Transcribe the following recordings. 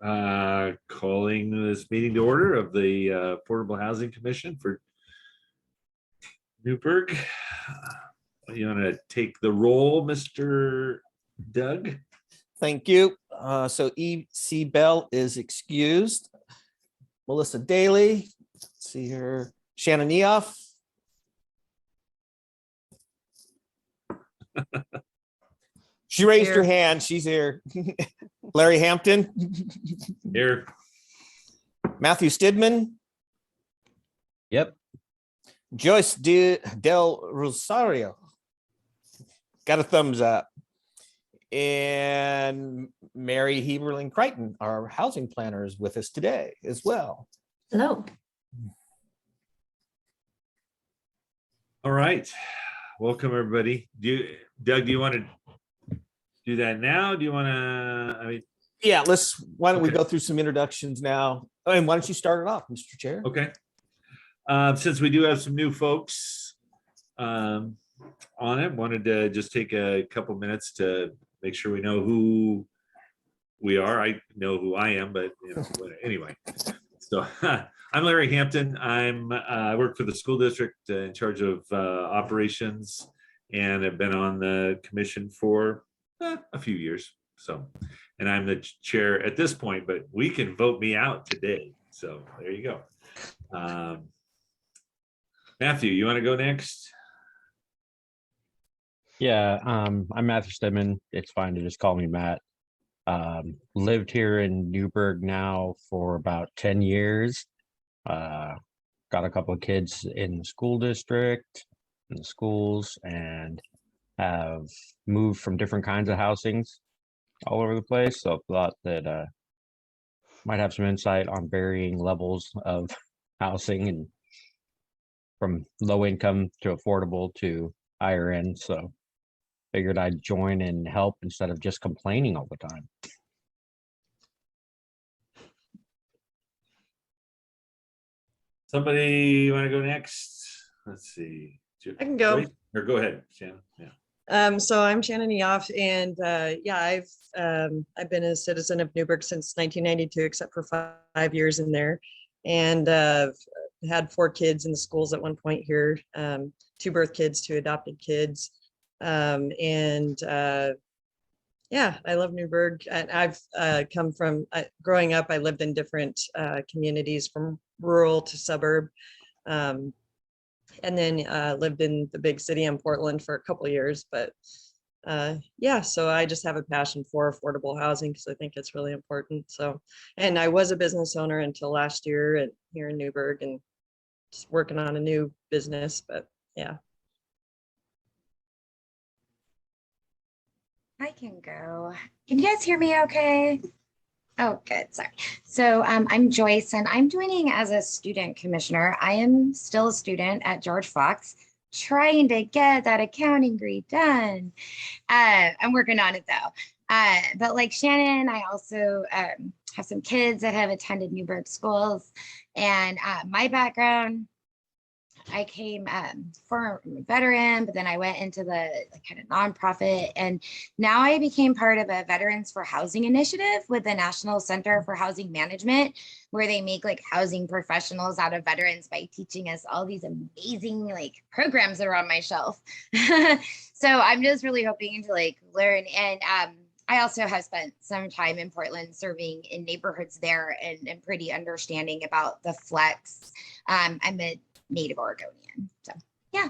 Calling this meeting to order of the Affordable Housing Commission for Newberg. You want to take the roll, Mr. Doug? Thank you. So E.C. Bell is excused. Melissa Daly, let's see here. Shannon Neoff. She raised her hand. She's here. Larry Hampton. Here. Matthew Stidman. Yep. Joyce Del Rosario. Got a thumbs up. And Mary Heberling Crichton, our housing planner, is with us today as well. Hello. All right. Welcome, everybody. Doug, do you want to do that now? Do you want to, Yeah, why don't we Okay. go through some introductions now? And why don't you start it off, Mr. Chair? Okay. Since we do have some new folks on it, wanted to just take a couple minutes to make sure we know who we are. I know who I am, but anyway. So I'm Larry Hampton. I work for the school district in charge of operations, and I've been on the commission for a few years. So, and I'm the chair at this point, but we can vote me out today. So there you go. Matthew, you want to go next? Yeah, I'm Matthew Stedman. It's fine to just call me Matt. Lived here in Newberg now for about 10 years. Got a couple of kids in the school district, in the schools, and have moved from different kinds of housings all over the place. So I thought that might have some insight on varying levels of housing, and from low income to affordable to higher end. So figured I'd join and help instead of just complaining all the time. Somebody want to go next? Let's see. I can go. Or go ahead, Shannon. Yeah. So I'm Shannon Neoff, and yeah, I've been a citizen of Newberg since 1992, except for 5 years in there, and had 4 kids in the schools at one point here, 2 birth kids, 2 adopted kids, and yeah, I love Newberg. And I've come from growing up. I lived in different communities, from rural to suburb. And then lived in the big city in Portland for a couple of years. But yeah, so I just have a passion for affordable housing because I think it's really important. So, and I was a business owner until last year and here in Newberg, and just working on a new business. But yeah. I can go. Can you guys hear me okay? Oh, good. Sorry. So I'm Joyce, and I'm joining as a student commissioner. I am still a student at George Fox, trying to get that accounting degree done. I'm working on it though. But like Shannon, I also have some kids that have attended Newberg schools, and my background, I came for a veteran, but then I went into the kind of nonprofit, and now I became part of a Veterans for Housing initiative with the National Center for Housing Management, where they make like housing professionals out of veterans by teaching us all these amazing like programs that are on my shelf. So I'm just really hoping to like learn. And I also have spent some time in Portland serving in neighborhoods there, and pretty understanding about the flex. I'm a native Oregonian. So yeah.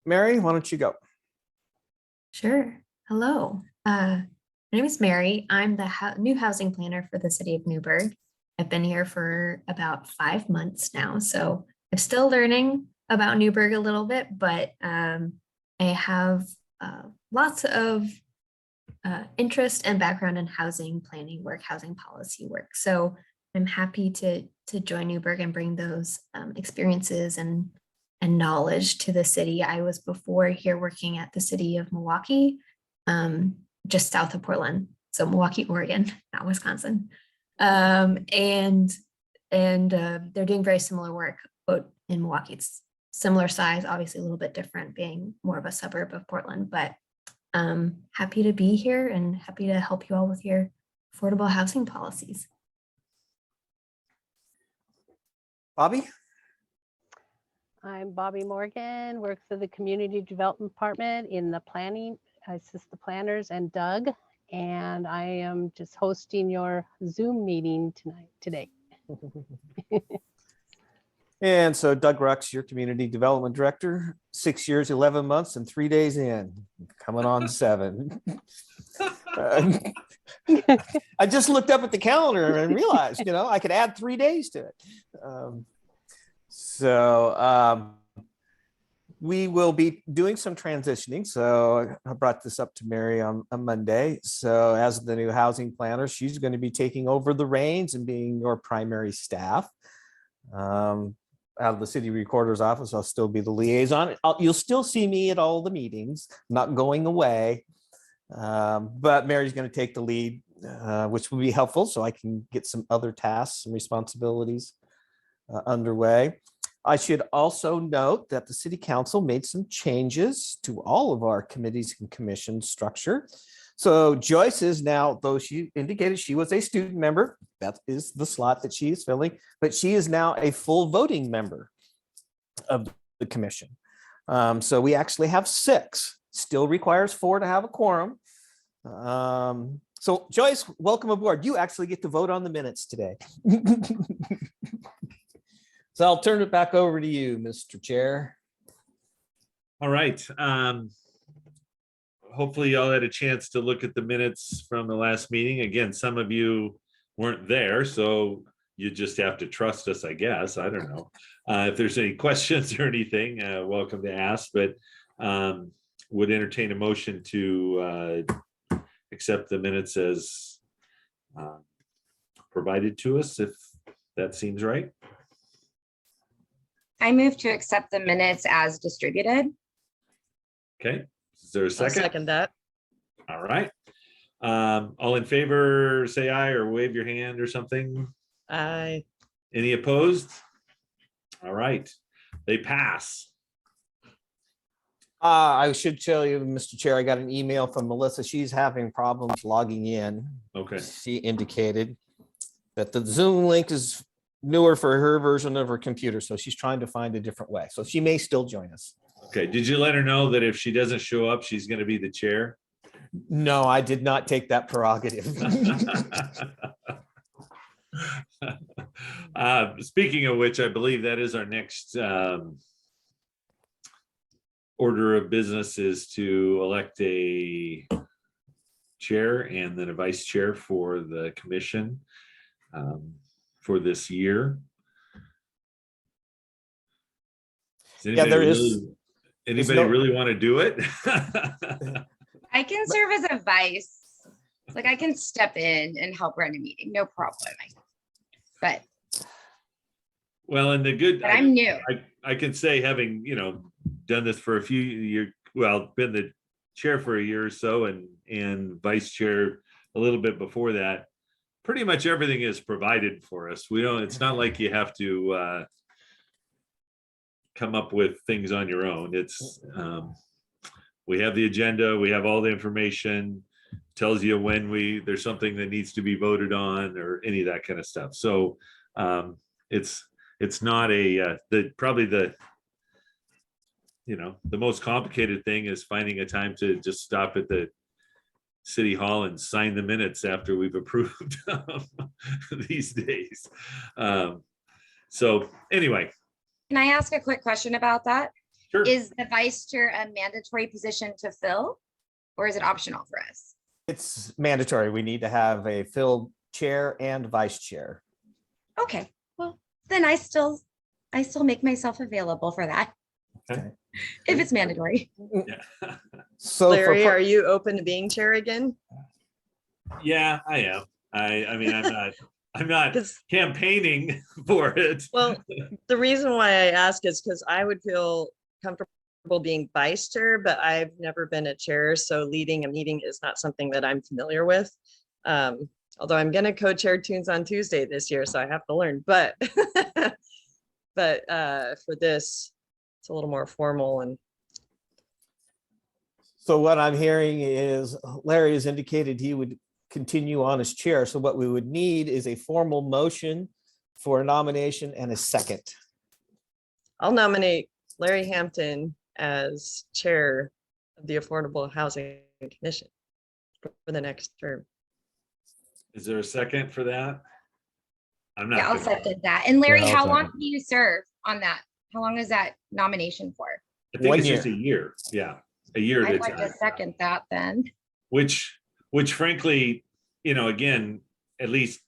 Mary, why don't you go? Sure. Hello. My name is Mary. I'm the new housing planner for the city of Newberg. I've been here for about 5 months now, so I'm still learning about Newberg a little bit, but I have lots of interest and background in housing planning work, housing policy work. So I'm happy to join Newberg and bring those experiences and knowledge to the city. I was before here working at the city of Milwaukee, just south of Portland. So Milwaukee, Oregon, not Wisconsin. And they're doing very similar work, but in Milwaukee it's similar size, obviously a little bit different being more of a suburb of Portland, but happy to be here and happy to help you all with your affordable housing policies. Bobby? I'm Bobby Morgan, work for the Community Development Department in the planning. I assist the planners and Doug, and I am just hosting your Zoom meeting today. And so Doug Rux, your Community Development Director, 6 years, 11 months, and 3 days in, coming on 7. I just looked up at the calendar and realized, I could add 3 days to it. We will be doing some transitioning. So I brought this up to Mary on Monday. So as the new housing planner, she's going to be taking over the reins and being your primary staff. Out of the city recorder's office, I'll still be the liaison. You'll still see me at all the meetings, not going away. But Mary's going to take the lead, which will be helpful so I can get some other tasks and responsibilities underway. I should also note that the city council made some changes to all of our committees and commission structure. So Joyce is now, though she indicated she was a student member, that is the slot that she is filling, but she is now a full voting member of the commission. So we actually have 6, still requires 4 to have a quorum. So Joyce, welcome aboard. You actually get to vote on the minutes today. So I'll turn it back over to you, Mr. Chair. All right. Hopefully y'all had a chance to look at the minutes from the last meeting. Again, some of you weren't there, so you just have to trust us, I guess. I don't know. If there's any questions or anything, welcome to ask, but would entertain a motion to accept the minutes as provided to us, if that seems right. I move to accept the minutes as distributed. Okay, is there a I'll second? second that. All right. All in favor, say aye or wave your hand or something. I Any opposed? All right, they pass. I should tell you, Mr. Chair, I got an email from Melissa. She's having problems logging in. Okay, She indicated that the Zoom link is newer for her version of her computer, so she's trying to find a different way. So she may still join us. okay. Did you let her know that if she doesn't show up, she's going to be the chair? No, I did not take that prerogative. Speaking of which, I believe that is our next order of business, is to elect a chair and then a vice chair for the commission for this year. Does anybody really want to do it? I can serve as a vice. Like I can step in and help run a meeting, no problem. But Well, and the good, I'm new. I can say, having, done this for a few years, well, been the chair for a year or so and vice chair a little bit before that, pretty much everything is provided for us. It's not like you have to come up with things on your own. It's we have the agenda, we have all the information, tells you when there's something that needs to be voted on or any of that kind of stuff. So it's not probably the most complicated thing is finding a time to just stop at the city hall and sign the minutes after we've approved these days. So anyway. Can I ask a quick question about that? Sure. Is the vice chair a mandatory position to fill, or is it optional for us? It's mandatory. We need to have a filled chair and vice chair. Okay, well, then I still make myself available for that. Okay. If it's mandatory. Yeah. So Larry, are you open to being chair again? Yeah, I am. I mean, I'm not 'Cause- campaigning for it. Well, the reason why I ask is because I would feel comfortable being vice chair, but I've never been a chair, so leading a meeting is not something that I'm familiar with. Although I'm gonna co-chair Tunes on Tuesday this year, so I have to learn, but for this it's a little more formal and So what I'm hearing is Larry has indicated he would continue on as chair. So what we would need is a formal motion for a nomination and a second. I'll nominate Larry Hampton as chair of the Affordable Housing Commission for the next term. Is there a second for that? I'm not. Yeah, I'll gonna- second that. And Larry, I'll how long second. do you serve on that? How long is that nomination for? I think 1 it's just a year. Yeah, a year at a I'd like to time. second that then. Which frankly, again, at least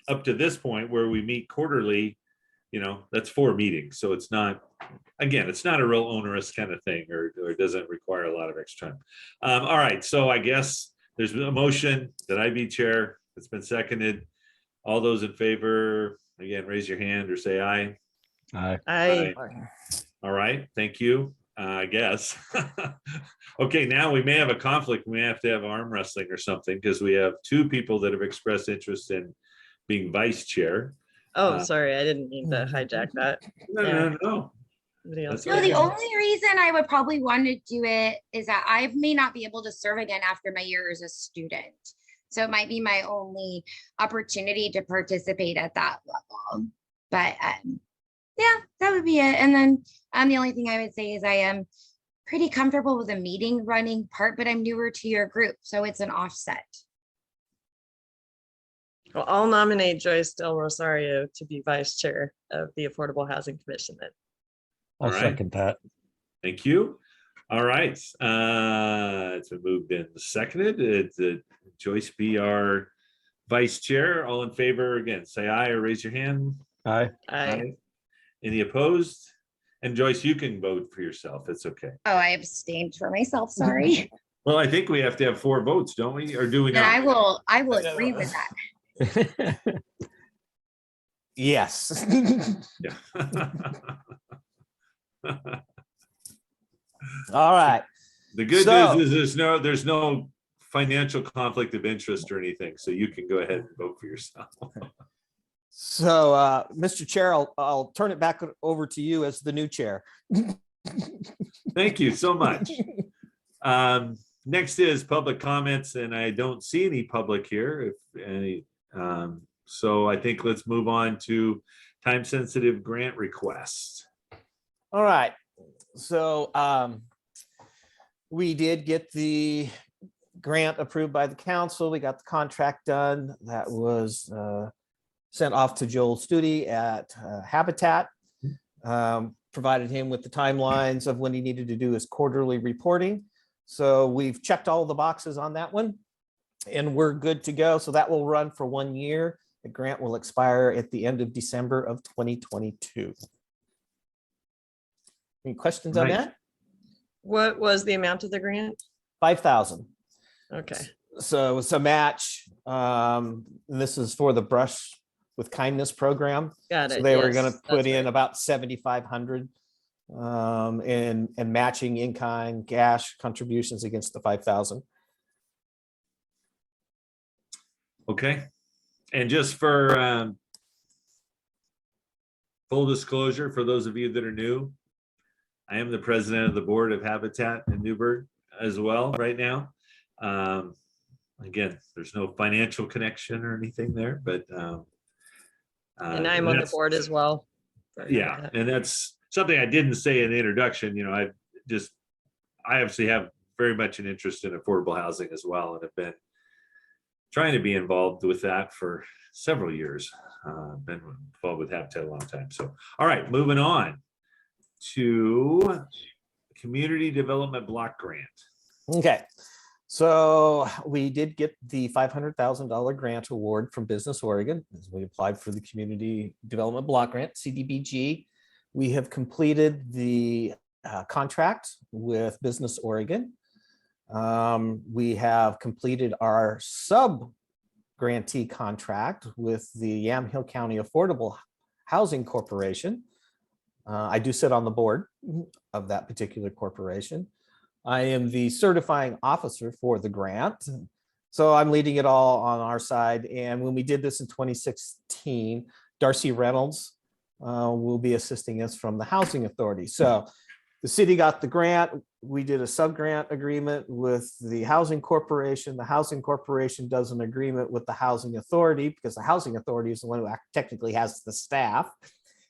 up to this point where we meet quarterly, that's 4 meetings. So it's not, again, it's not a real onerous kind of thing, or it doesn't require a lot of extra time. All right, so I guess there's a motion that I be chair. It's been seconded. All those in favor, again, raise your hand or say aye. I, All right, thank you, I guess. Okay, now we may have a conflict. We may have to have arm wrestling or something because we have 2 people that have expressed interest in being vice chair. oh, sorry, I didn't mean to hijack that. No. Somebody else. That's So the okay. only reason I would probably want to do it is that I may not be able to serve again after my year as a student. So it might be my only opportunity to participate at that level. But yeah, that would be it. And then the only thing I would say is I am pretty comfortable with the meeting running part, but I'm newer to your group, so it's an offset. Well, I'll nominate Joyce Del Rosario to be vice chair of the Affordable Housing Commission then. I'll All right. second that. Thank you. All right, it's been moved and seconded. It's Joyce be our vice chair. All in favor, again, say aye or raise your hand. Aye. I, Any opposed? And Joyce, you can vote for yourself. It's okay. Oh, I abstained for myself, sorry. Well, I think we have to have 4 votes, don't we? Or do we Then not? I will agree with that. Yes. Yeah. All right. The good So- news is there's no financial conflict of interest or anything, so you can go ahead and vote for yourself. So, Mr. Chair, I'll turn it back over to you as the new chair. Thank you so much. Next is public comments, and I don't see any public here. If any, so I think let's move on to time-sensitive grant requests. All right. So we did get the grant approved by the council. We got the contract done. That was sent off to Joel Studi at Habitat. Provided him with the timelines of when he needed to do his quarterly reporting. So we've checked all the boxes on that one and we're good to go. So that will run for 1 year. The grant will expire at the end of December of 2022. Any questions on Right. that? what was the amount of the grant? 5,000. Okay, So it's a match. And this is for the Brush with Kindness program. got So it. they were yes, going to put that's in right. about 7,500 and matching in-kind cash contributions against the 5,000. Okay, and just for full disclosure, for those of you that are new, I am the president of the board of Habitat in Newberg as well right now. Again, there's no financial connection or anything there, but And I'm on the that's- board as well. for Yeah, that. and that's something I didn't say in the introduction. I obviously have very much an interest in affordable housing as well, and have been trying to be involved with that for several years. Been involved with Habitat a long time. So, all right, moving on to Community Development Block Grant. Okay. So we did get the $500,000 grant award from Business Oregon as we applied for the Community Development Block Grant, CDBG. We have completed the contract with Business Oregon. We have completed our sub grantee contract with the Yamhill County Affordable Housing Corporation. I do sit on the board of that particular corporation. I am the certifying officer for the grant. So I'm leading it all on our side. And when we did this in 2016, Darcy Reynolds will be assisting us from the Housing Authority. So The city got the grant. We did a sub-grant agreement with the Housing Corporation. The Housing Corporation does an agreement with the Housing Authority because the Housing Authority is the one who technically has the staff,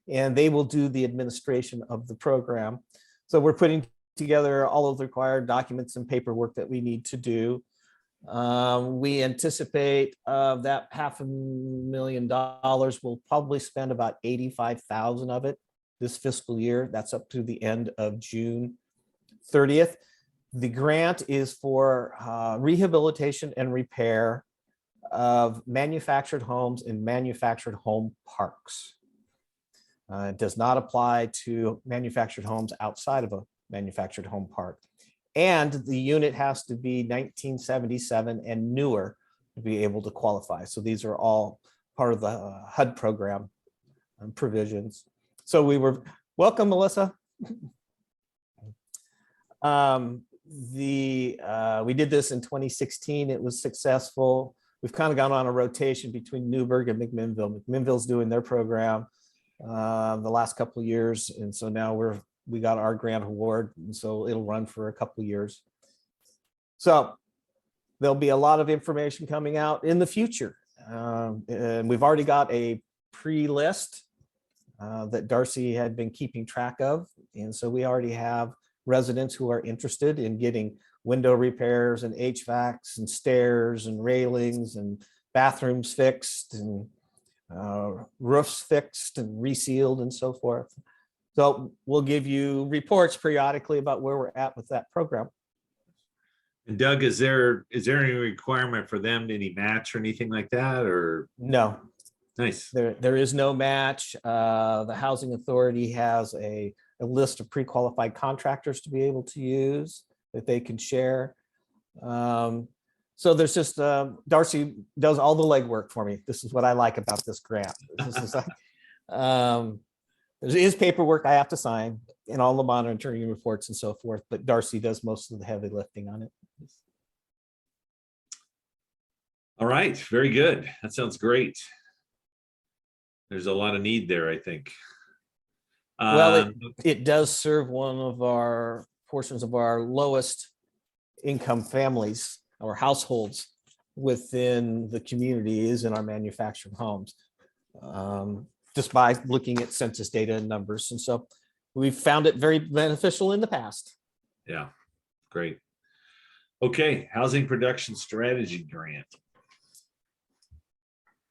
and they will do the administration of the program. So we're putting together all of the required documents and paperwork that we need to do. We anticipate that $500,000, we'll probably spend about 85,000 of it this fiscal year. That's up to the end of June 30th. The grant is for rehabilitation and repair of manufactured homes and manufactured home parks. It does not apply to manufactured homes outside of a manufactured home park. And the unit has to be 1977 and newer to be able to qualify. So these are all part of the HUD program provisions. So we were, welcome, Melissa. We did this in 2016. It was successful. We've kind of gone on a rotation between Newberg and McMinnville. McMinnville's doing their program the last couple of years. And so now we got our grant award. And so it'll run for a couple of years. So there'll be a lot of information coming out in the future. And we've already got a pre-list that Darcy had been keeping track of. And so we already have residents who are interested in getting window repairs and HVACs and stairs and railings and bathrooms fixed and roofs fixed and resealed and so forth. So we'll give you reports periodically about where we're at with that program. And Doug, is there any requirement for them, any match or anything like that, or? No, Nice. there is no match. The Housing Authority has a list of pre-qualified contractors to be able to use that they can share. So there's just, Darcy does all the legwork for me. This is what I like about this grant. This is like, there is paperwork I have to sign and all the monitoring reports and so forth, but Darcy does most of the heavy lifting on it. All right, very good. That sounds great. There's a lot of need there, I think. Well, it does serve one of our portions of our lowest income families or households within the community is in our manufactured homes. Just by looking at census data and numbers. And so we've found it very beneficial in the past. Yeah, great. Okay, Housing Production Strategy Grant.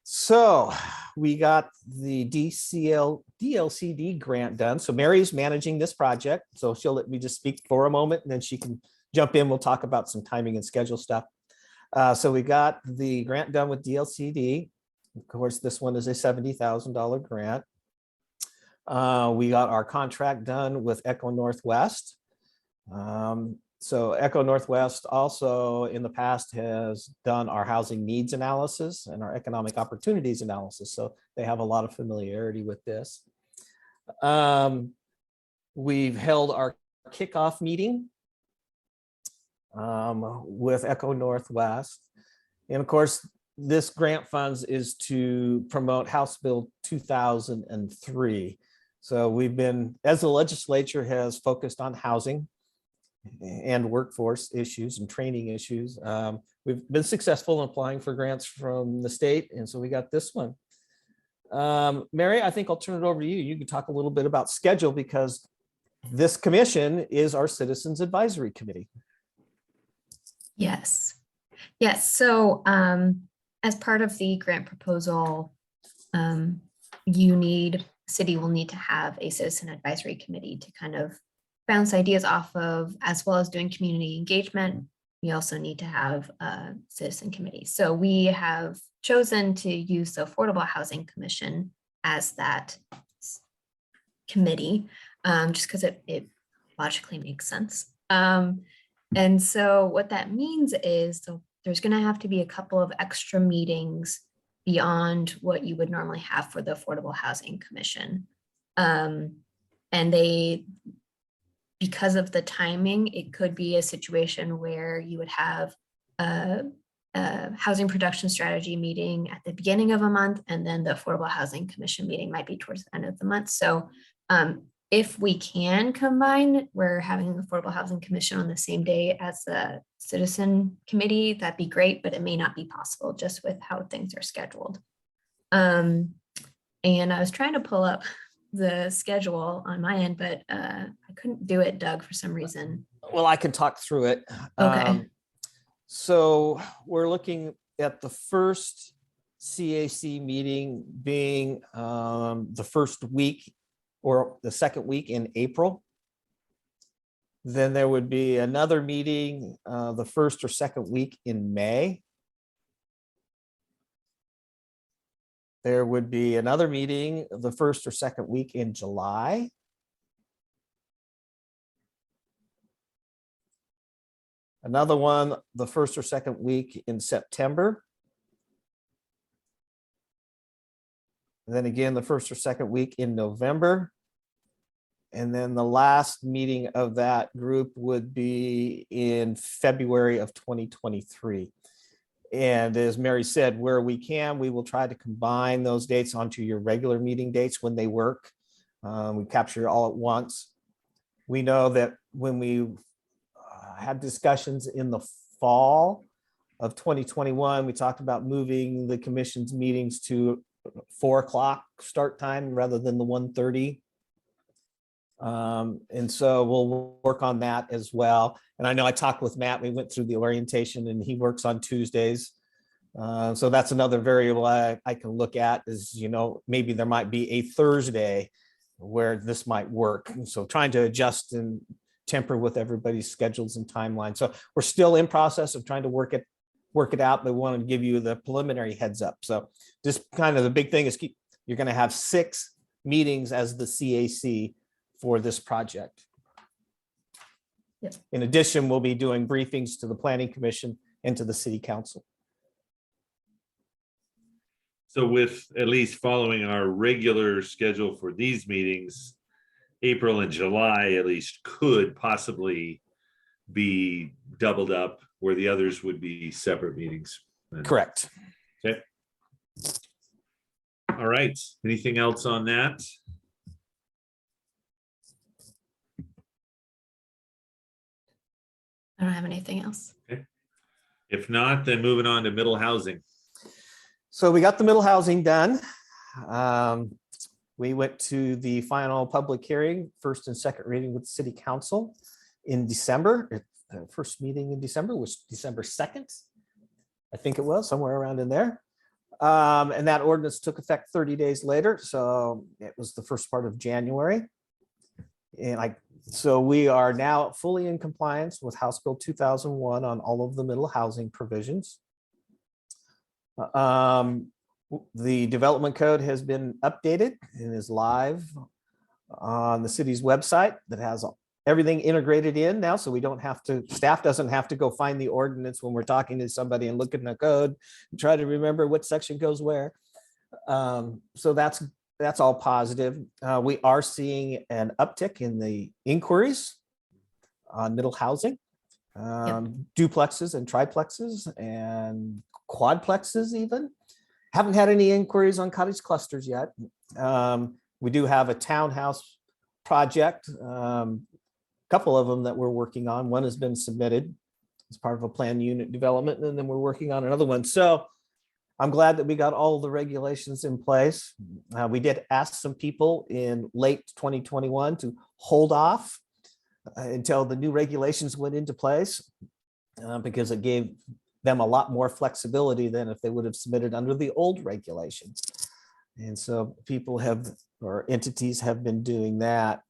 So we got the DLCD grant done. So Mary's managing this project. So she'll let me just speak for a moment and then she can jump in. We'll talk about some timing and schedule stuff. So we got the grant done with DLCD. Of course, this one is a $70,000 grant. We got our contract done with Echo Northwest. So Echo Northwest also in the past has done our housing needs analysis and our economic opportunities analysis. So they have a lot of familiarity with this. We've held our kickoff meeting with Echo Northwest. And of course, this grant funds is to promote House Bill 2003. So we've been, as the legislature has focused on housing and workforce issues and training issues, we've been successful in applying for grants from the state. And so we got this one. Mary, I think I'll turn it over to you. You can talk a little bit about schedule because this commission is our Citizens Advisory Committee. Yes. Yes. So as part of the grant proposal, city will need to have a citizen advisory committee to kind of bounce ideas off of, as well as doing community engagement. We also need to have a citizen committee. So we have chosen to use the Affordable Housing Commission as that committee, just because it logically makes sense. And so what that means is there's going to have to be a couple of extra meetings beyond what you would normally have for the Affordable Housing Commission. And because of the timing, it could be a situation where you would have a housing production strategy meeting at the beginning of a month, and then the Affordable Housing Commission meeting might be towards the end of the month. So if we can combine, we're having the Affordable Housing Commission on the same day as the Citizen Committee. That'd be great, but it may not be possible just with how things are scheduled. And I was trying to pull up the schedule on my end, but I couldn't do it, Doug, for some reason. Well, I can talk through it. Okay. So we're looking at the first CAC meeting being the first week or the second week in April. Then there would be another meeting the first or second week in May. There would be another meeting the first or second week in July. Another one the first or second week in September. And then again, the first or second week in November. And then the last meeting of that group would be in February of 2023. And as Mary said, where we can, we will try to combine those dates onto your regular meeting dates when they work. We capture it all at once. We know that when we had discussions in the fall of 2021, we talked about moving the commission's meetings to 4 o'clock start time rather than the 1:30. And so we'll work on that as well. And I know I talked with Matt, we went through the orientation and he works on Tuesdays. So that's another variable I can look at is, you know, maybe there might be a Thursday where this might work. And so trying to adjust and temper with everybody's schedules and timelines. So we're still in process of trying to work it out, but we want to give you the preliminary heads up. So just kind of the big thing is you're going to have 6 meetings as the CAC for this project. Yep. In addition, we'll be doing briefings to the Planning Commission and to the City Council. So with at least following our regular schedule for these meetings, April and July at least could possibly be doubled up where the others would be separate meetings. Correct. Okay. All right. Anything else on that? I don't have anything else. If not, then moving on to middle housing. So we got the middle housing done. We went to the final public hearing, first and second reading with the City Council in December. The first meeting in December was December 2nd. I think it was somewhere around in there. And that ordinance took effect 30 days later. So it was the first part of January. And so we are now fully in compliance with House Bill 2001 on all of the middle housing provisions. The development code has been updated and is live on the city's website that has everything integrated in now. So we don't have to, staff doesn't have to go find the ordinance when we're talking to somebody and look at the code and try to remember what section goes where. So that's all positive. We are seeing an uptick in the inquiries on middle housing, duplexes and triplexes and quadplexes even. Haven't had any inquiries on cottage clusters yet. We do have a townhouse project, couple of them that we're working on. One has been submitted as part of a planned unit development, and then we're working on another one. So I'm glad that we got all the regulations in place. We did ask some people in late 2021 to hold off until the new regulations went into place because it gave them a lot more flexibility than if they would have submitted under the old regulations. And so people have, or entities have been doing that.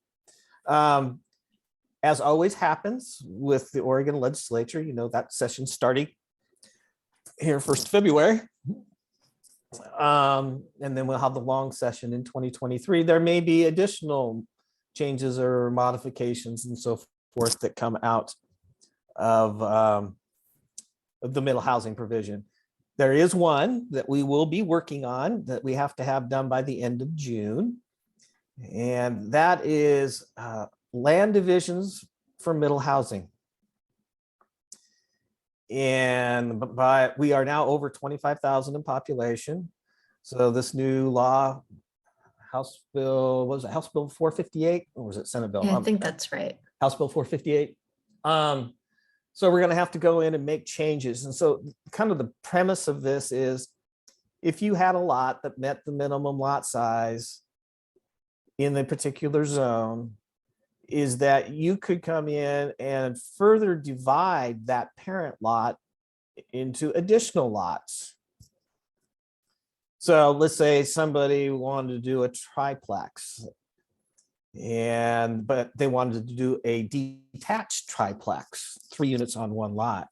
As always happens with the Oregon legislature, you know, that session starting here 1st February. And then we'll have the long session in 2023. There may be additional changes or modifications and so forth that come out of the middle housing provision. There is one that we will be working on that we have to have done by the end of June. And that is land divisions for middle housing. And we are now over 25,000 in population. So this new law House Bill, what was it, House Bill 458, or was it Senate Bill? Yeah, I think that's right. House Bill 458. So we're going to have to go in and make changes. And so kind of the premise of this is if you had a lot that met the minimum lot size in the particular zone, is that you could come in and further divide that parent lot into additional lots. So let's say somebody wanted to do a triplex, but they wanted to do a detached triplex, 3 units on one lot.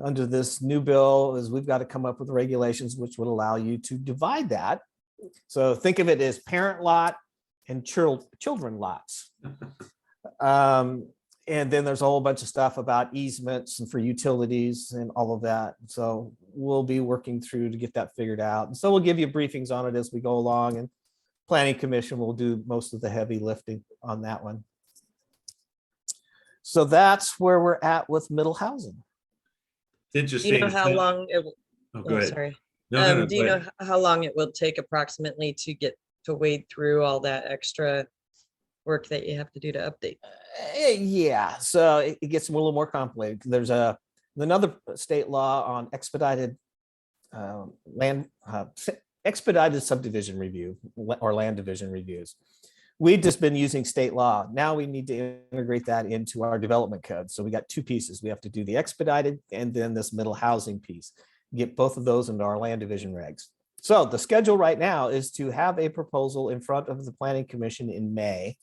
Under this new bill is we've got to come up with regulations which would allow you to divide that. So think of it as parent lot and children lots. And then there's a whole bunch of stuff about easements and for utilities and all of that. So we'll be working through to get that figured out. And so we'll give you briefings on it as we go along, and Planning Commission will do most of the heavy lifting on that one. So that's where we're at with middle housing. It's Do interesting. you know how long it will, Oh, go oh, ahead. sorry. No, Do you go know ahead. how long it will take approximately to get to wade through all that extra work that you have to do to update? Yeah, so it gets a little more complicated. There's another state law on expedited expedited subdivision review or land division reviews. We've just been using state law. Now we need to integrate that into our development code. So we got two pieces. We have to do the expedited and then this middle housing piece. Get both of those into our land division regs. So the schedule right now is to have a proposal in front of the Planning Commission in May,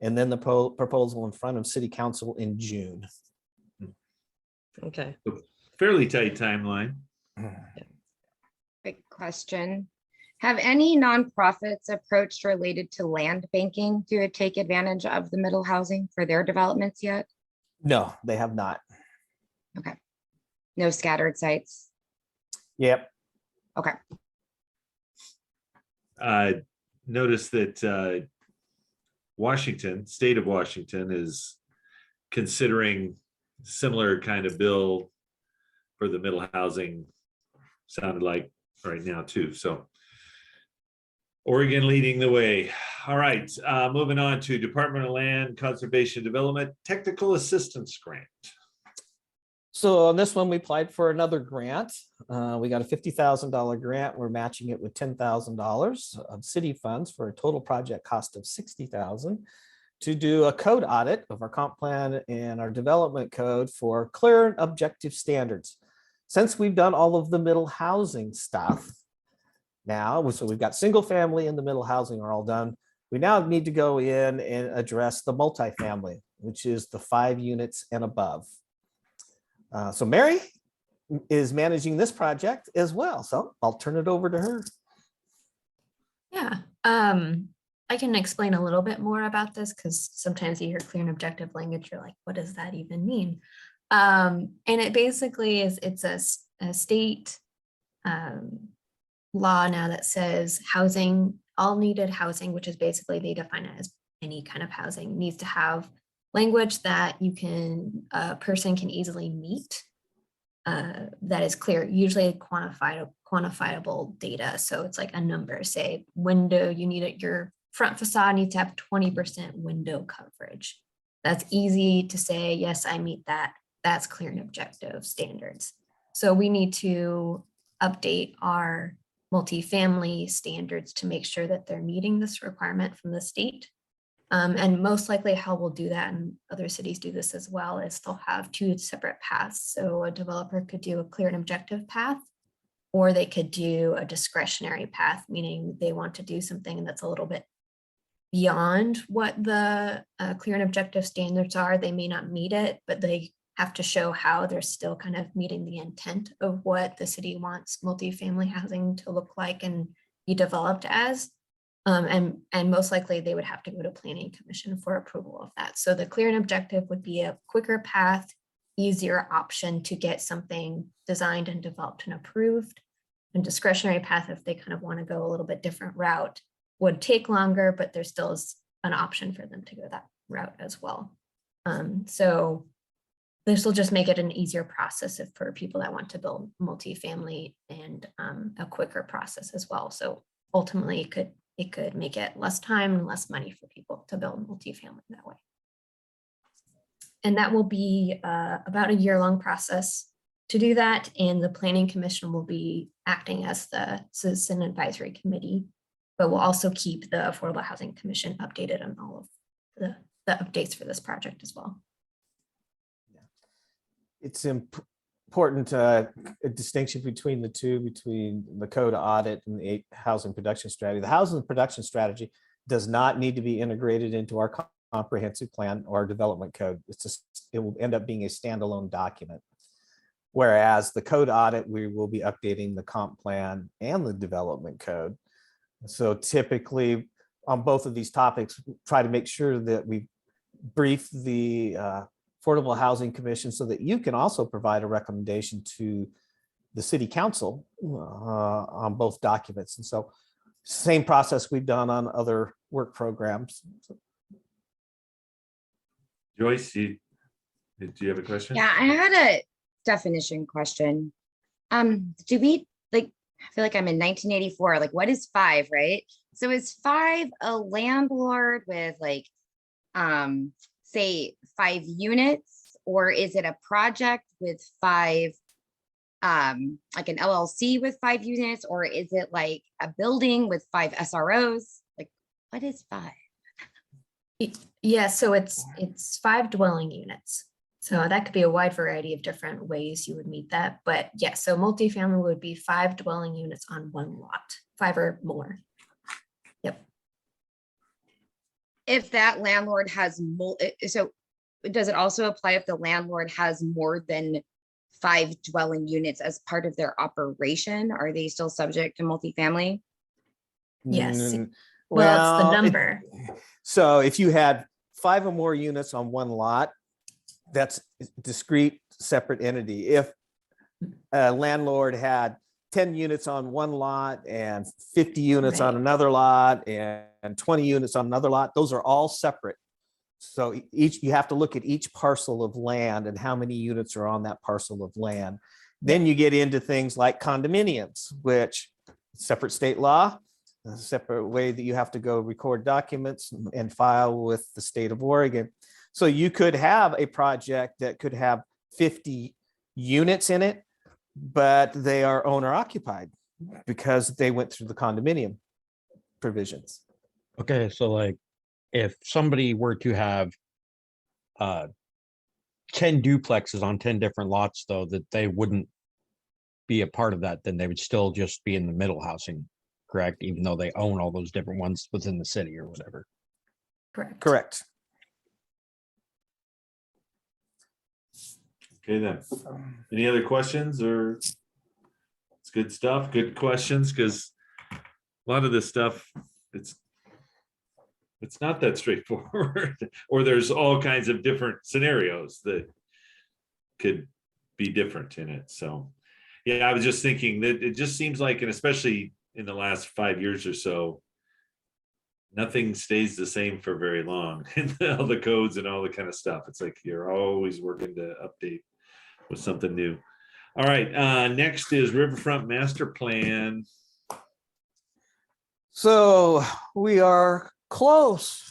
and then the proposal in front of City Council in June. Okay. Fairly tight timeline. Quick question. Have any nonprofits approached related to land banking to take advantage of the middle housing for their developments yet? No, they have not. Okay. No scattered sites. Yep. Okay. Notice that Washington, state of Washington, is considering similar kind of bill for the middle housing, sounded like right now too. So Oregon leading the way. All right, moving on to Department of Land Conservation Development Technical Assistance Grant. So on this one, we applied for another grant. We got a $50,000 grant. We're matching it with $10,000 of city funds for a total project cost of $60,000 to do a code audit of our comp plan and our development code for clear and objective standards. Since we've done all of the middle housing stuff now, so we've got single family and the middle housing are all done. We now need to go in and address the multifamily, which is the 5 units and above. So Mary is managing this project as well. So I'll turn it over to her. Yeah, I can explain a little bit more about this because sometimes you hear clear and objective language, you're like, what does that even mean? And it basically is, it's a state law now that says housing, all needed housing, which is basically they define it as any kind of housing, needs to have language that a person can easily meet, that is clear, usually quantifiable data. So it's like a number, say window, you need it, your front facade needs to have 20% window coverage. That's easy to say, yes, I meet that. That's clear and objective standards. So we need to update our multifamily standards to make sure that they're meeting this requirement from the state. And most likely how we'll do that, and other cities do this as well, is they'll have 2 separate paths. So a developer could do a clear and objective path, or they could do a discretionary path, meaning they want to do something that's a little bit beyond what the clear and objective standards are. They may not meet it, but they have to show how they're still kind of meeting the intent of what the city wants multifamily housing to look like and be developed as. And most likely they would have to go to Planning Commission for approval of that. So the clear and objective would be a quicker path, easier option to get something designed and developed and approved. And discretionary path, if they kind of want to go a little bit different route, would take longer, but there still is an option for them to go that route as well. So this will just make it an easier process for people that want to build multifamily, and a quicker process as well. So ultimately it could it could make it less time and less money for people to build multifamily that way. And that will be about a year-long process to do that. And the Planning Commission will be acting as the Citizen Advisory Committee, but we'll also keep the Affordable Housing Commission updated on all of the updates for this project as well. It's important a distinction between the two, between the code audit and the housing production strategy. The housing production strategy does not need to be integrated into our comprehensive plan or development code. It's just, it will end up being a standalone document. Whereas the code audit, we will be updating the comp plan and the development code. So typically on both of these topics, try to make sure that we brief the Affordable Housing Commission so that you can also provide a recommendation to the city council on both documents. And so same process we've done on other work programs. Joyce, do you have a question? Yeah, I had a definition question. Do we, like, I feel like I'm in 1984, like what is 5, right? So is 5 a landlord with like, say 5 units, or is it a project with 5, like an LLC with 5 units, or is it like a building with 5 SROs? Like, what is 5? Yeah, so it's 5 dwelling units. So that could be a wide variety of different ways you would meet that. But yeah, so multifamily would be 5 dwelling units on one lot, 5 or more. Yep. If that landlord has so does it also apply if the landlord has more than 5 dwelling units as part of their operation? Are they still subject to multifamily? Yes. Mm, Well, it's the it- number. So if you had 5 or more units on one lot, that's discrete, separate entity. If a landlord had 10 units on one lot and 50 units on Right. another lot and 20 units on another lot, those are all separate. So you have to look at each parcel of land and how many units are on that parcel of land. Then you get into things like condominiums, which separate state law, a separate way that you have to go record documents and file with the state of Oregon. So you could have a project that could have 50 units in it, but they are owner occupied because they went through the condominium provisions. Okay, so like if somebody were to have 10 duplexes on 10 different lots, though, that they wouldn't be a part of that, then they would still just be in the middle housing, correct? Even though they own all those different ones within the city or whatever. Correct. Correct. Okay, then. Any other questions, or it's good stuff, good questions, because a lot of this stuff, it's not that straightforward, or there's all kinds of different scenarios that could be different in it. So, yeah, I was just thinking that it just seems like, and especially in the last 5 years or so, nothing stays the same for very long in all the codes and all the kind of stuff. It's like you're always working to update with something new. All right, next is Riverfront Master Plan. So we are close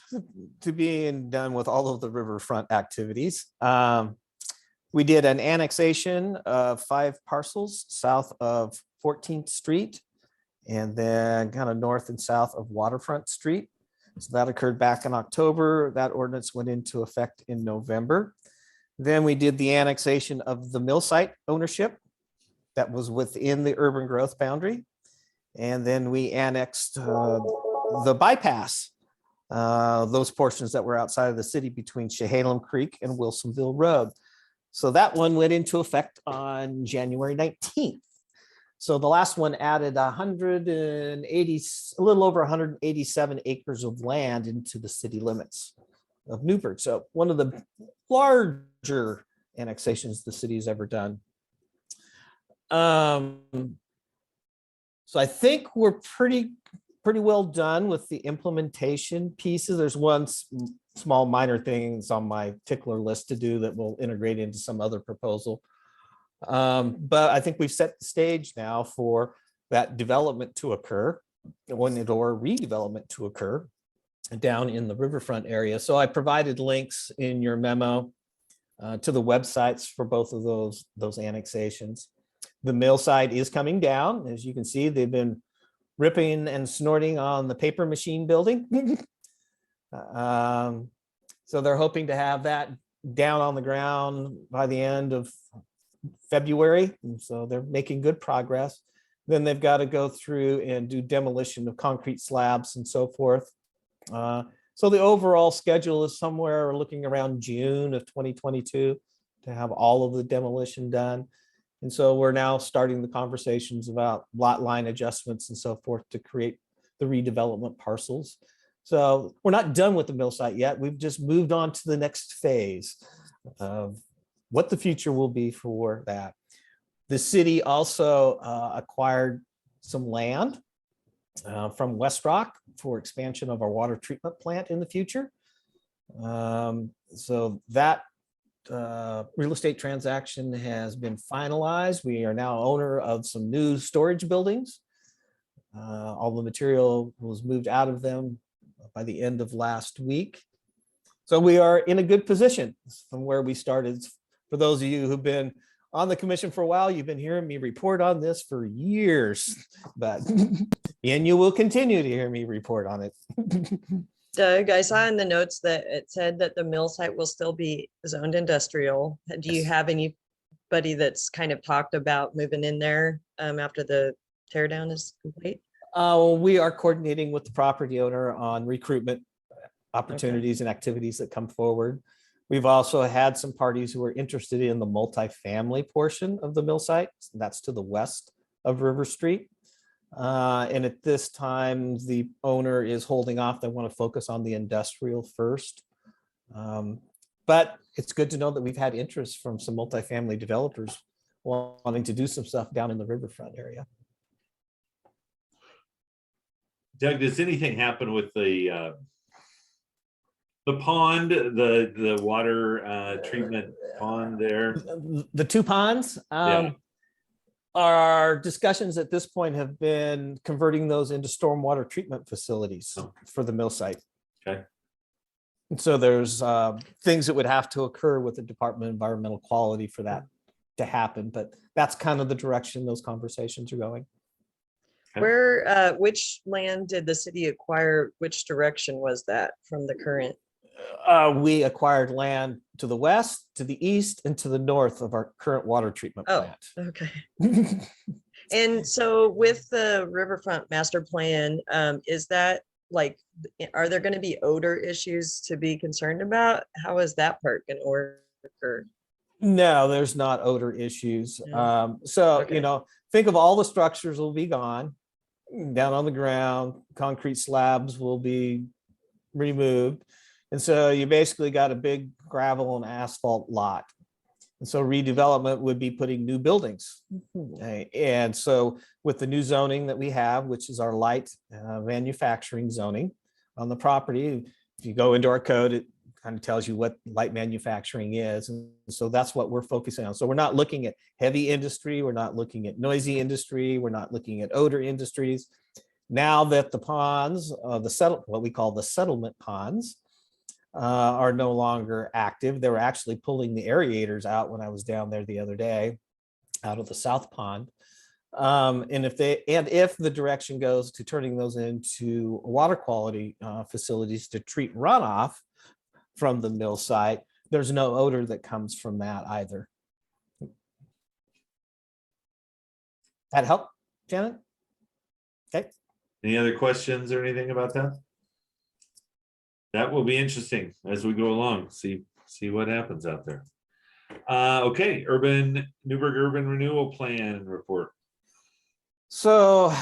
to being done with all of the riverfront activities. We did an annexation of 5 parcels south of 14th Street and then kind of north and south of Waterfront Street. So that occurred back in October. That ordinance went into effect in November. Then we did the annexation of the mill site ownership that was within the urban growth boundary. And then we annexed the bypass, those portions that were outside of the city between Chehalem Creek and Wilsonville Road. So that one went into effect on January 19th. So the last one added 180, a little over 187 acres of land into the city limits of Newberg. So one of the larger annexations the city has ever done. So I think we're pretty well done with the implementation pieces. There's one small minor things on my tickler list to do that will integrate into some other proposal. But I think we've set the stage now for that development to occur. wanted or redevelopment to occur down in the riverfront area. So I provided links in your memo to the websites for both of those annexations. The mill site is coming down. As you can see, they've been ripping and snorting on the paper machine building. So they're hoping to have that down on the ground by the end of February. And so they're making good progress. Then they've got to go through and do demolition of concrete slabs and so forth. So the overall schedule is somewhere looking around June of 2022 to have all of the demolition done. And so we're now starting the conversations about lot line adjustments and so forth to create the redevelopment parcels. So we're not done with the mill site yet. We've just moved on to the next phase of what the future will be for that. The city also acquired some land from West Rock for expansion of our water treatment plant in the future. So that real estate transaction has been finalized. We are now owner of some new storage buildings. All the material was moved out of them by the end of last week. So we are in a good position from where we started. For those of you who've been on the commission for a while, you've been hearing me report on this for years, but and you will continue to hear me report on it. Doug, I saw in the notes that it said that the mill site will still be zoned industrial. Do you have anybody that's kind of talked about moving in there after the tear down is complete? We are coordinating with the property owner on recruitment opportunities and activities that come forward. We've also had some parties who are interested in the multifamily portion of the mill site. That's to the west of River Street. And at this time, the owner is holding off. They want to focus on the industrial first. But it's good to know that we've had interest from some multifamily developers wanting to do some stuff down in the riverfront area. Doug, does anything happen with the pond, the water treatment pond there? The two ponds, Yeah. our discussions at this point have been converting those into stormwater treatment facilities Oh. for the mill site. Okay. And so there's things that would have to occur with the Department of Environmental Quality for that to happen, but that's kind of the direction those conversations are going. Okay. Where, which land did the city acquire? Which direction was that from the current? We acquired land to the west, to the east, and to the north of our current water treatment Oh, plant. okay. And so with the riverfront master plan, is that like, are there going to be odor issues to be concerned about? How is that part going to work? No, there's not odor issues. No. So, Okay. you know, think of all the structures will be gone down on the ground, concrete slabs will be removed. And so you basically got a big gravel and asphalt lot. And so redevelopment would be putting new buildings. And so with the new zoning that we have, which is our light manufacturing zoning on the property, if you go into our code, it kind of tells you what light manufacturing is. And so that's what we're focusing on. So we're not looking at heavy industry. We're not looking at noisy industry. We're not looking at odor industries. Now that the ponds, what we call the settlement ponds, are no longer active. They were actually pulling the aerators out when I was down there the other day, out of the south pond. And if the direction goes to turning those into water quality facilities to treat runoff from the mill site, there's no odor that comes from that either. That help, Janet? Okay. Any other questions or anything about that? That will be interesting as we go along, see what happens out there. Okay, Newberg Urban Renewal Plan report. So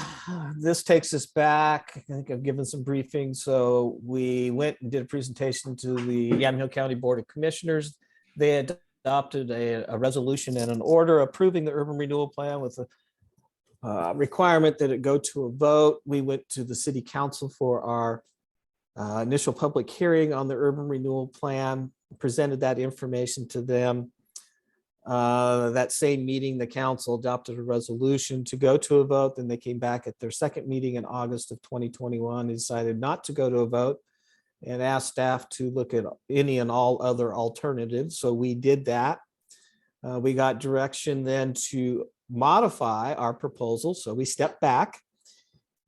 this takes us back. I think I've given some briefings. So we went and did a presentation to the Yamhill County Board of Commissioners. They adopted a resolution and an order approving the urban renewal plan with a requirement that it go to a vote. We went to the city council for our initial public hearing on the urban renewal plan, presented that information to them. That same meeting, the council adopted a resolution to go to a vote. Then they came back at their second meeting in August of 2021, and decided not to go to a vote and asked staff to look at any and all other alternatives. So we did that. We got direction then to modify our proposal. So we stepped back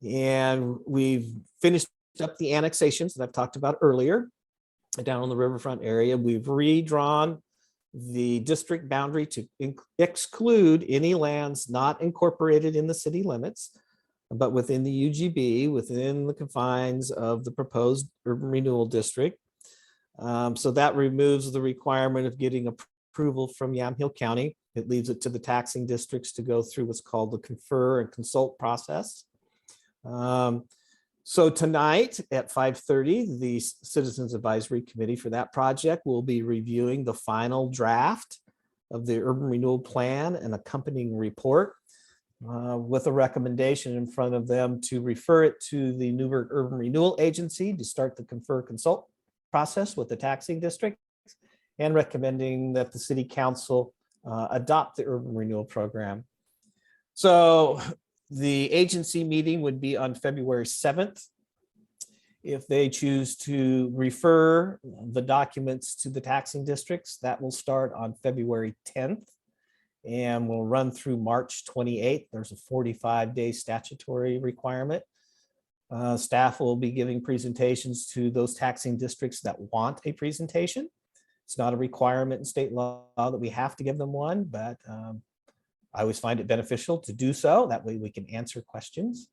and we've finished up the annexations that I've talked about earlier down on the riverfront area. We've redrawn the district boundary to exclude any lands not incorporated in the city limits, but within the UGB, within the confines of the proposed urban renewal district. So that removes the requirement of getting approval from Yamhill County. It leaves it to the taxing districts to go through what's called the confer and consult process. So tonight at 5:30, the Citizens Advisory Committee for that project will be reviewing the final draft of the urban renewal plan and accompanying report with a recommendation in front of them to refer it to the Newberg Urban Renewal Agency to start the confer consult process with the taxing district, and recommending that the city council adopt the urban renewal program. So the agency meeting would be on February 7th. If they choose to refer the documents to the taxing districts, that will start on February 10th and will run through March 28th. There's a 45-day statutory requirement. Staff will be giving presentations to those taxing districts that want a presentation. It's not a requirement in state law that we have to give them one, but I always find it beneficial to do so. That way we can answer questions.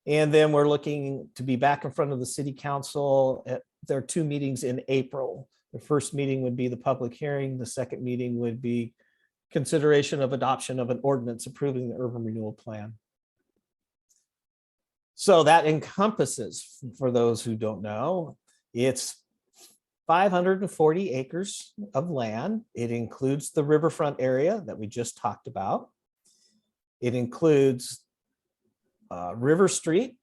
And then we're looking to be back in front of the city council at their two meetings in April. The first meeting would be the public hearing. The second meeting would be consideration of adoption of an ordinance approving the urban renewal plan. So that encompasses, for those who don't know, it's 540 acres of land. It includes the riverfront area that we just talked about. It includes River Street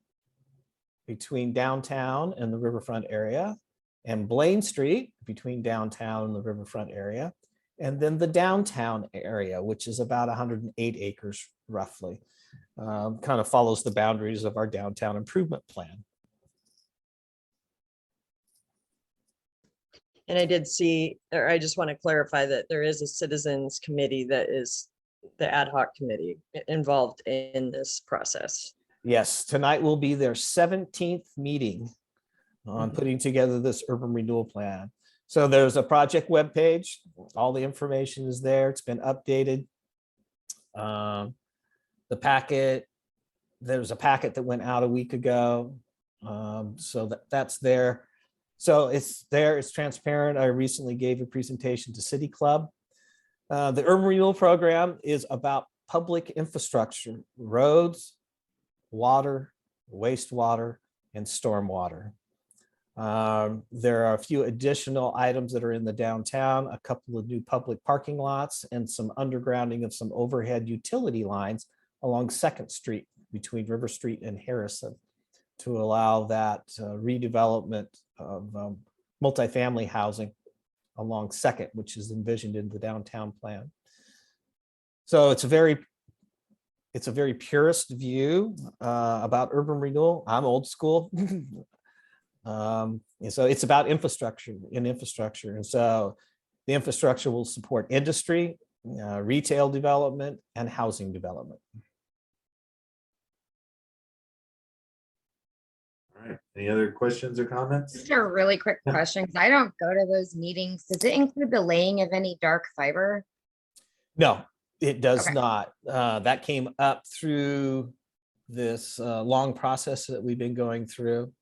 between downtown and the riverfront area, and Blaine Street between downtown and the riverfront area, and then the downtown area, which is about 108 acres roughly. Kind of follows the boundaries of our downtown improvement plan. And I did see, or I just want to clarify that there is a citizens committee that is the ad hoc committee involved in this process. Yes, tonight will be their 17th meeting on putting together this urban renewal plan. So there's a project webpage. All the information is there. It's been updated. The packet, there's a packet that went out a week ago. So that's there. So it's there, it's transparent. I recently gave a presentation to City Club. The urban renewal program is about public infrastructure, roads, water, wastewater, and stormwater. There are a few additional items that are in the downtown, a couple of new public parking lots, and some undergrounding of some overhead utility lines along 2nd Street between River Street and Harrison to allow that redevelopment of multifamily housing along 2nd, which is envisioned in the downtown plan. So it's a very purist view about urban renewal. I'm old school. And so it's about infrastructure. And so the infrastructure will support industry, retail development, and housing development. All right. Any other questions or comments? Just a really quick question, because I don't go to those meetings. Does it include the laying of any dark fiber? No, it does Okay. not. That came up through this long process that we've been going through.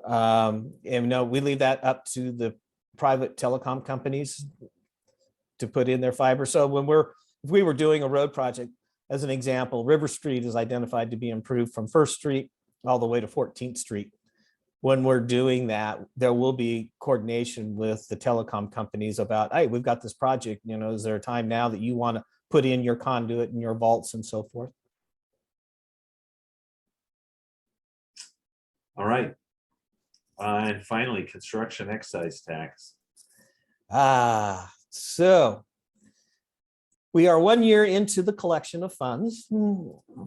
And no, we leave that up to the private telecom companies to put in their fiber. So if we were doing a road project, as an example, River Street is identified to be improved from 1st Street all the way to 14th Street. When we're doing that, there will be coordination with the telecom companies about, hey, we've got this project, is there a time now that you want to put in your conduit and your vaults and so forth? All right. And finally, construction excise tax. So We are 1 year into the collection of funds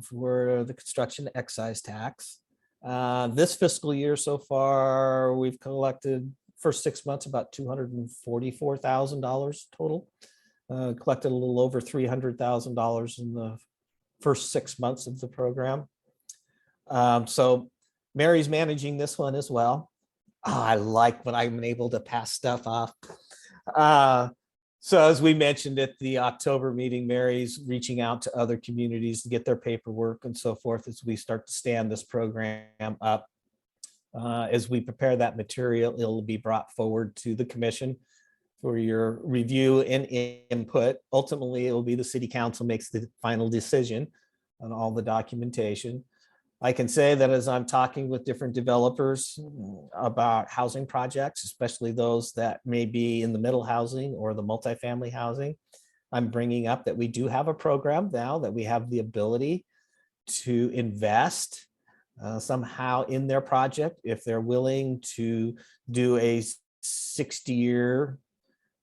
for the construction excise tax. This fiscal year so far, we've collected first 6 months about $244,000 total. Collected a little over $300,000 in the first 6 months of the program. So Mary's managing this one as well. I like when I'm able to pass stuff off. So as we mentioned at the October meeting, Mary's reaching out to other communities to get their paperwork and so forth as we start to stand this program up. As we prepare that material, it'll be brought forward to the commission for your review and input. Ultimately, it will be the city council makes the final decision on all the documentation. I can say that as I'm talking with different developers about housing projects, especially those that may be in the middle housing or the multifamily housing, I'm bringing up that we do have a program now that we have the ability to invest somehow in their project if they're willing to do a 60-year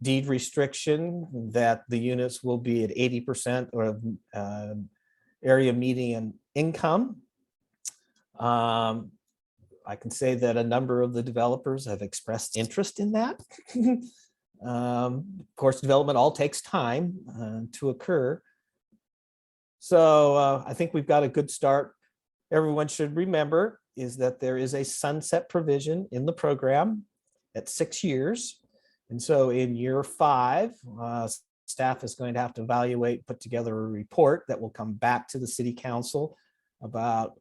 deed restriction, that the units will be at 80% of area median income. I can say that a number of the developers have expressed interest in that. Of course, development all takes time to occur. So I think we've got a good start. Everyone should remember is that there is a sunset provision in the program at 6 years. And so in year 5, staff is going to have to evaluate, put together a report that will come back to the city council about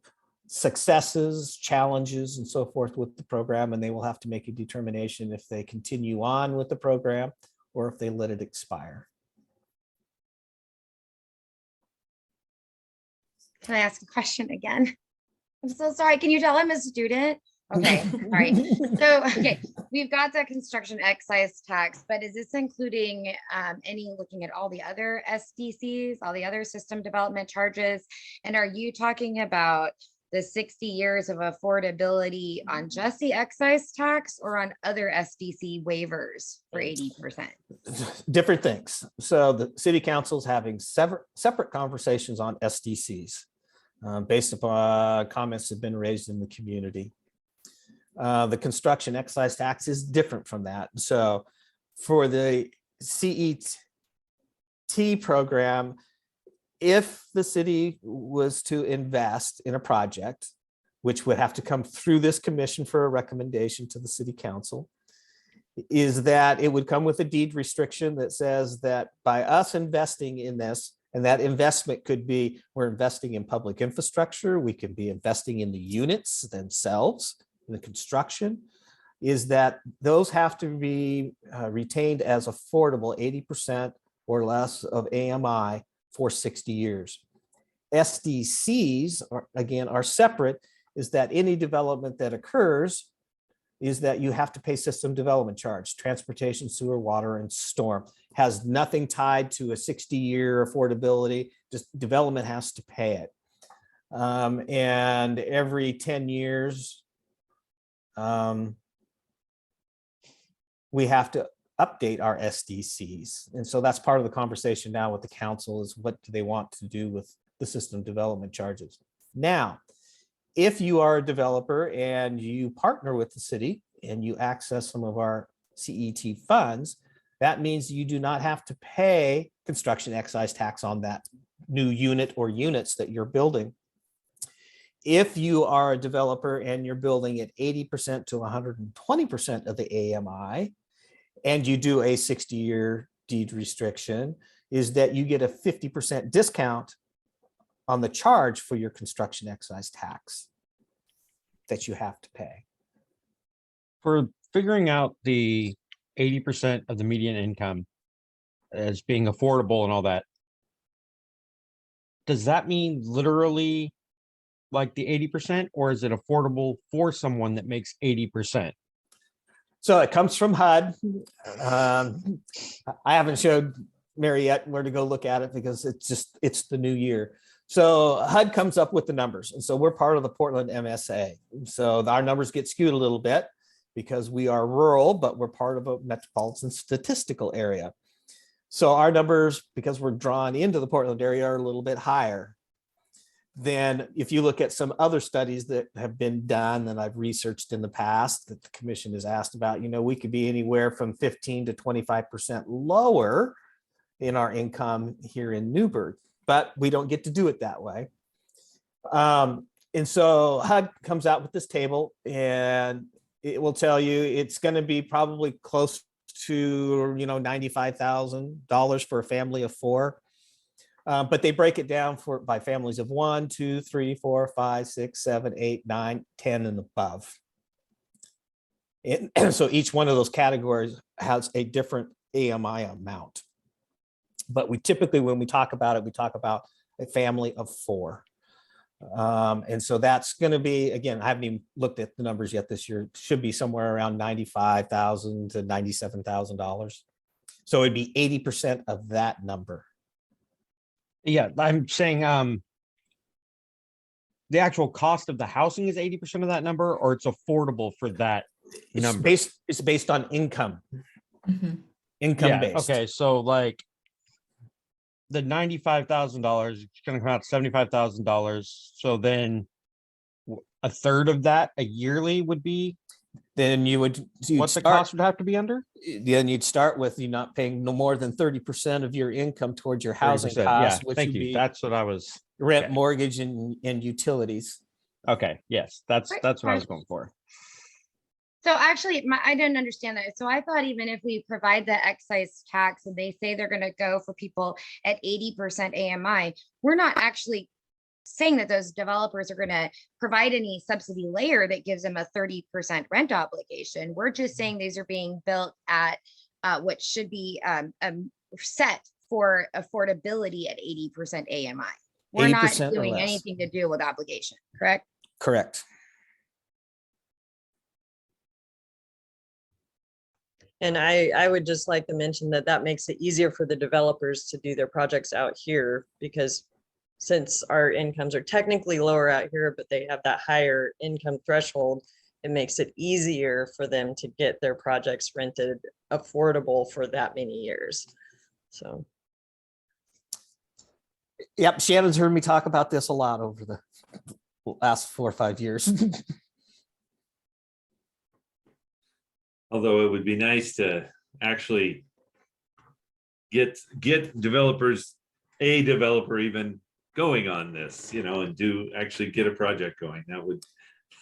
successes, challenges, and so forth with the program, and they will have to make a determination if they continue on with the program or if they let it expire. Can I ask a question again? I'm so sorry. Can you tell I'm a student? Okay, all right. So, okay, we've got the construction excise tax, but is this including looking at all the other SDCs, all the other system development charges? And are you talking about the 60 years of affordability on just the excise tax or on other SDC waivers for 80%? Different things. So the city council is having separate conversations on SDCs based upon comments that have been raised in the community. The construction excise tax is different from that. So for the CET program, if the city was to invest in a project, which would have to come through this commission for a recommendation to the city council, is that it would come with a deed restriction that says that by us investing in this, and that investment could be, we're investing in public infrastructure, we could be investing in the units themselves, in the construction, is that those have to be retained as affordable 80% or less of AMI for 60 years. SDCs are separate, is that any development that occurs is that you have to pay system development charge, transportation, sewer, water, and storm. Has nothing tied to a 60-year affordability, just development has to pay it. And every 10 years, we have to update our SDCs. And so that's part of the conversation now with the council is what do they want to do with the system development charges. Now, if you are a developer and you partner with the city and you access some of our CET funds, that means you do not have to pay construction excise tax on that new unit or units that you're building. If you are a developer and you're building at 80% to 120% of the AMI, and you do a 60-year deed restriction, is that you get a 50% discount on the charge for your construction excise tax that you have to pay. For figuring out the 80% of the median income as being affordable and all that, does that mean literally like the 80%, or is it affordable for someone that makes 80%? So it comes from HUD. I haven't showed Mary yet where to go look at it because it's the new year. So HUD comes up with the numbers. And so we're part of the Portland MSA. So our numbers get skewed a little bit because we are rural, but we're part of a metropolitan statistical area. So our numbers, because we're drawn into the Portland area, are a little bit higher than if you look at some other studies that have been done that I've researched in the past that the commission has asked about. We could be anywhere from 15 to 25% lower in our income here in Newberg, but we don't get to do it that way. And so HUD comes out with this table, and it will tell you it's going to be probably close to $95,000 for a family of 4. But they break it down by families of 1, 2, 3, 4, 5, 6, 7, 8, 9, 10, and above. And so each one of those categories has a different AMI amount. But we typically, when we talk about it, we talk about a family of 4. And so that's going to be, again, I haven't even looked at the numbers yet this year, should be somewhere around $95,000 to $97,000. So it'd be 80% of that number. Yeah, I'm saying the actual cost of the housing is 80% of that number, or it's affordable for that number? It's based on income. Mhm. Income Yeah, based. okay, so like the $95,000, it's gonna come out $75,000. So then a third of that a yearly would be Then you'd what the start, cost would have to be under? then you'd start with you not paying no more than 30% of your income towards your housing 30%, costs, yeah, which thank would you. be That's what I was, rent, okay. mortgage, and utilities. Okay, yes, that's Right, what I was right. going for. So actually, I didn't understand that. So I thought even if we provide the excise tax and they say they're going to go for people at 80% AMI, we're not actually saying that those developers are going to provide any subsidy layer that gives them a 30% rent obligation. We're just saying these are being built at what should be set for affordability at 80% AMI. We're not 80% or doing less. anything to do with obligation, correct? Correct. And I would just like to mention that that makes it easier for the developers to do their projects out here, because since our incomes are technically lower out here, but they have that higher income threshold, it makes it easier for them to get their projects rented affordable for that many years. So. Yep, Shannon's heard me talk about this a lot over the last 4 or 5 years. Although it would be nice to actually get developers, a developer even going on this, and actually get a project going. That would,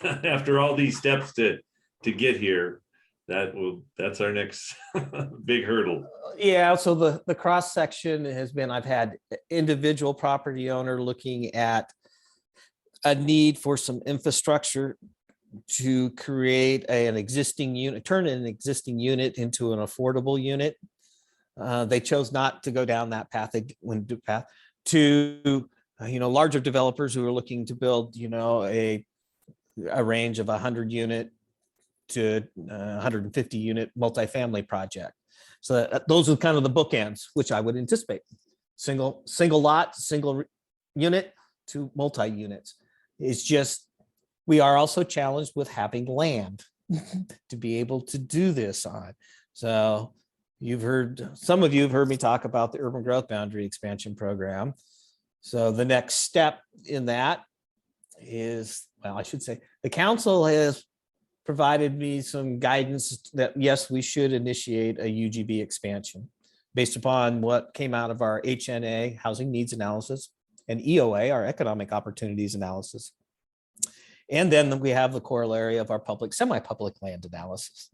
after all these steps to get here, that's our next big hurdle. Yeah, so the cross section has been, I've had individual property owner looking at a need for some infrastructure to create an existing unit, turn an existing unit into an affordable unit. They chose not to go down that path. They went to larger developers who are looking to build a range of 100 unit to 150 unit multifamily project. So those are kind of the bookends, which I would anticipate. Single lot, single unit to multi-units. It's just, we are also challenged with having land to be able to do this on. So some of you have heard me talk about the urban growth boundary expansion program. So the next step in that is, well, I should say, the council has provided me some guidance that, yes, we should initiate a UGB expansion based upon what came out of our HNA, housing needs analysis, and EOA, our economic opportunities analysis. And then we have the corollary of our public, semi-public land analysis.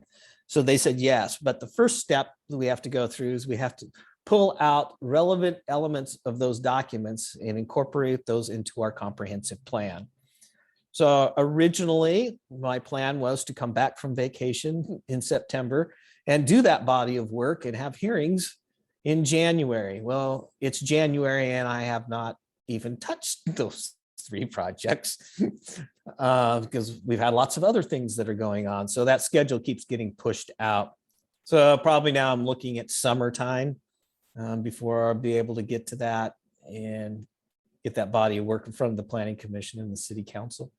So they said yes, but the first step that we have to go through is we have to pull out relevant elements of those documents and incorporate those into our comprehensive plan. So originally, my plan was to come back from vacation in September and do that body of work and have hearings in January. Well, it's January and I have not even touched those 3 projects because we've had lots of other things that are going on. So that schedule keeps getting pushed out. So probably now I'm looking at summertime before I'll be able to get to that and get that body of work in front of the Planning Commission and the City Council.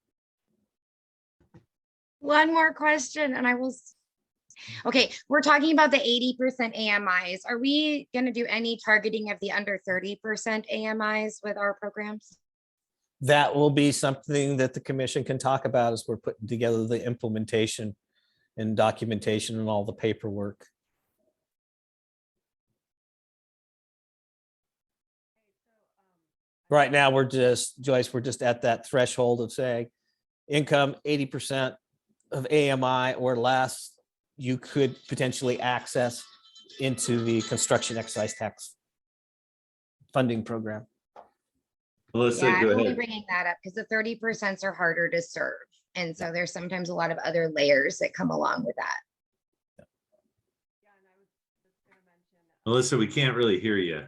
One more question and I will Okay, we're talking about the 80% AMIs. Are we going to do any targeting of the under 30% AMIs with our programs? That will be something that the commission can talk about as we're putting together the implementation and documentation and all the paperwork. Right now, we're just, Joyce, we're just at that threshold of saying income 80% of AMI or less, you could potentially access into the construction excise tax funding program. Melissa, Yeah, go I'm only ahead. bringing that up because the 30% are harder to serve. And so there's sometimes a lot of other layers that come along with that. Melissa, we can't really hear you.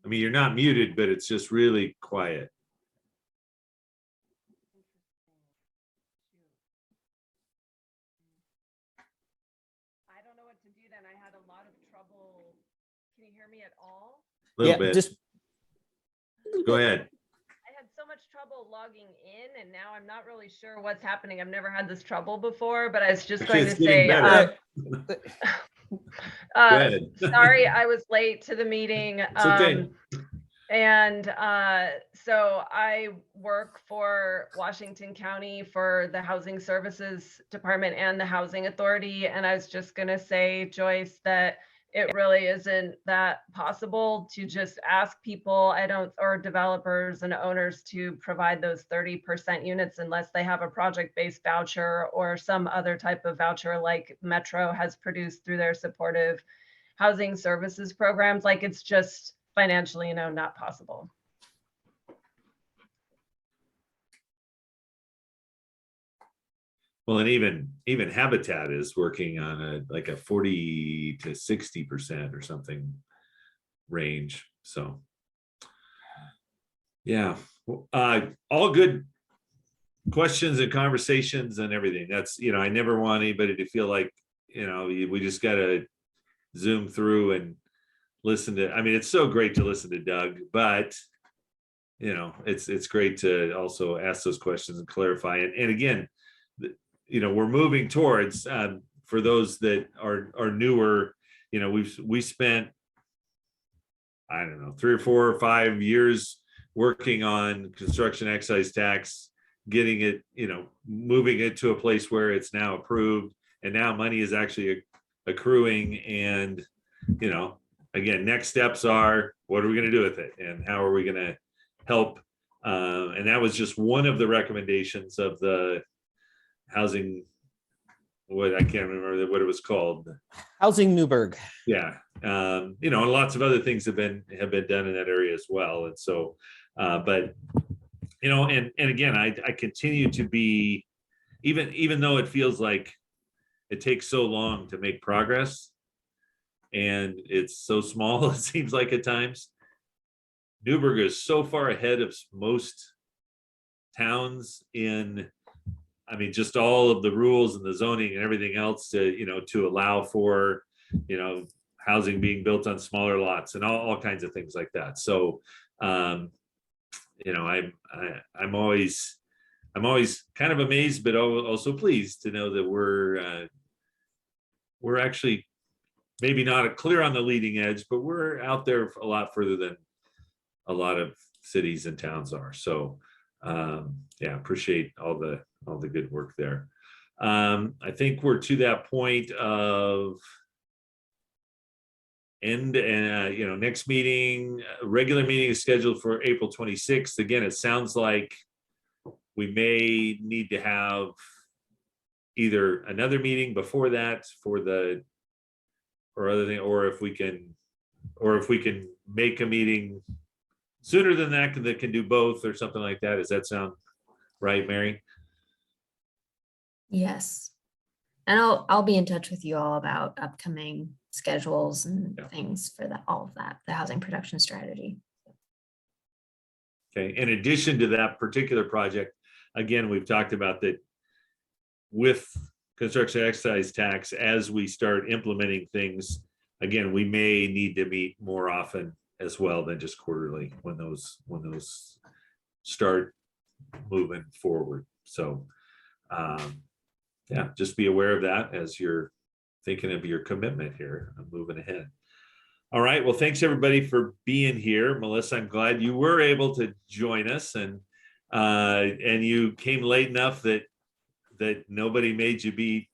I mean, you're not muted, but it's just really quiet. I don't know what to do then. I had a lot of trouble. Can you hear me at all? A little Yeah, bit. just Go ahead. I had so much trouble logging in and now I'm not really sure what's happening. I've never had this trouble before, but I was just Actually, going to it's getting say, better. Go uh, ahead. sorry, I was late to the meeting. It's okay. So I work for Washington County for the Housing Services Department and the Housing Authority. And I was just going to say, Joyce, that it really isn't that possible to just ask people, or developers and owners to provide those 30% units unless they have a project-based voucher or some other type of voucher like Metro has produced through their supportive housing services programs. Like it's just financially, not possible. Well, and even Habitat is working on like a 40 to 60% or something range. So yeah, all good questions and conversations and everything. That's, I never want anybody to feel like, we just got to zoom through and listen to, I mean, it's so great to listen to Doug, but it's great to also ask those questions and clarify. And again, we're moving towards, for those that are newer, we spent, I don't know, 3 or 4 or 5 years working on construction excise tax, getting it, moving it to a place where it's now approved, and now money is actually accruing. And again, next steps are, what are we going to do with it, and how are we going to help? And that was just one of the recommendations of the housing, I can't remember what it was called. Housing Newberg. Yeah. And lots of other things have been done in that area as well. And so, but and again, I continue to be, even though it feels like it takes so long to make progress and it's so small, it seems like at times, Newberg is so far ahead of most towns in, I mean, just all of the rules and the zoning and everything else to allow for, housing being built on smaller lots and all kinds of things like that. So, I'm always kind of amazed, but also pleased to know that we're actually maybe not clear on the leading edge, but we're out there a lot further than a lot of cities and towns are. So, appreciate all the good work there. I think we're to that point of end, and next meeting, regular meeting is scheduled for April 26th. Again, it sounds like we may need to have either another meeting before that or other thing, or if we can make a meeting sooner than that can do both or something like that. Does that sound right, Mary? Yes. And I'll be in touch with you all about upcoming schedules and things for all of that, the housing production strategy. Okay. In addition to that particular project, again, we've talked about that with construction excise tax, as we start implementing things, again, we may need to meet more often as well than just quarterly when those start moving forward. So, yeah, just be aware of that as you're thinking of your commitment here. I'm moving ahead. All right. Well, thanks everybody for being here. Melissa, I'm glad you were able to join us, and you came late enough that nobody made you be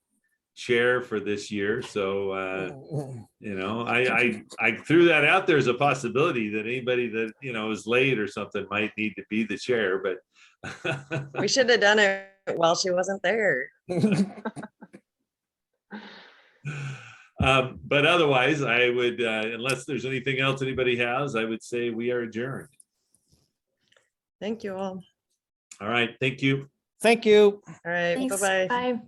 chair for this year. So you know, I threw that out there as a possibility that anybody that, you know, is late or something might need to be the chair, but We should have done it while she wasn't there. but otherwise, I would, unless there's anything else anybody has, I would say we are adjourned. Thank you all. All right. Thank you. Thank you. All right, Thanks. bye-bye. Bye.